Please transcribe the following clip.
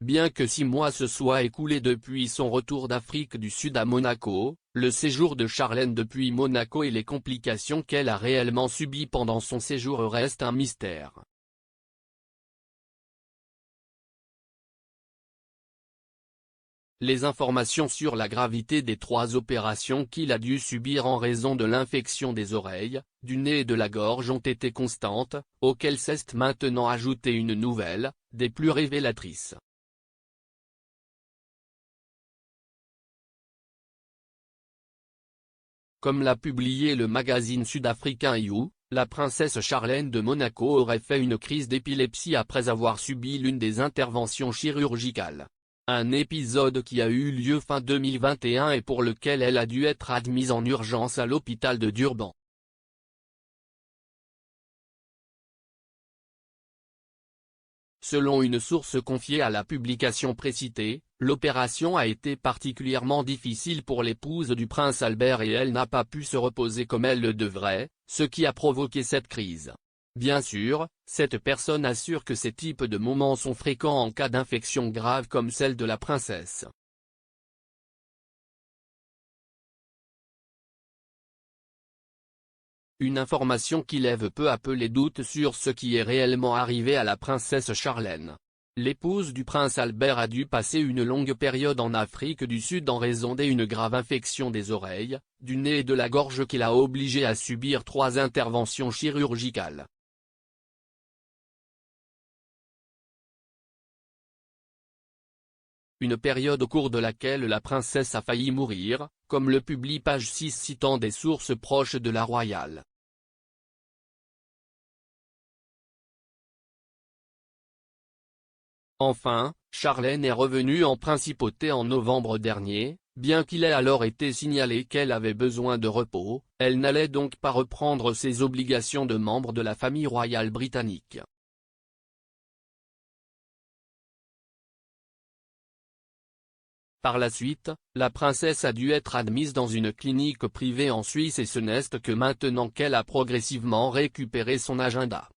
Bien que 6 mois se soient écoulés depuis son retour d'Afrique du Sud à Monaco, le séjour de Charlène depuis Monaco et les complications qu'elle a réellement subies pendant son séjour restent un mystère. Les informations sur la gravité des 3 opérations qu'il a dû subir en raison de l'infection des oreilles, du nez et de la gorge ont été constantes, auxquelles s'est maintenant ajoutée une nouvelle, des plus révélatrices. Comme l'a publié le magazine sud-africain You, la princesse Charlène de Monaco aurait fait une crise d'épilepsie après avoir subi l'une des interventions chirurgicales. Un épisode qui a eu lieu fin 2021 et pour lequel elle a dû être admise en urgence à l'hôpital de Durban. Selon une source confiée à la publication précitée, l'opération a été particulièrement difficile pour l'épouse du prince Albert et elle n'a pas pu se reposer comme elle le devrait, ce qui a provoqué cette crise. Bien sûr, cette personne assure que ces types de moments sont fréquents en cas d'infection grave comme celle de la princesse. Une information qui lève peu à peu les doutes sur ce qui est réellement arrivé à la princesse Charlène. L'épouse du prince Albert a dû passer une longue période en Afrique du Sud en raison d'une grave infection des oreilles, du nez et de la gorge qui l'a obligée à subir 3 interventions chirurgicales. Une période au cours de laquelle la princesse a failli mourir, comme le publie Page 6 citant des sources proches de la royale. Enfin, Charlène est revenue en principauté en novembre dernier, bien qu'il ait alors été signalé qu'elle avait besoin de repos, elle n'allait donc pas reprendre ses obligations de membre de la famille royale britannique. Par la suite, la princesse a dû être admise dans une clinique privée en Suisse et ce n'est que maintenant qu'elle a progressivement récupéré son agenda.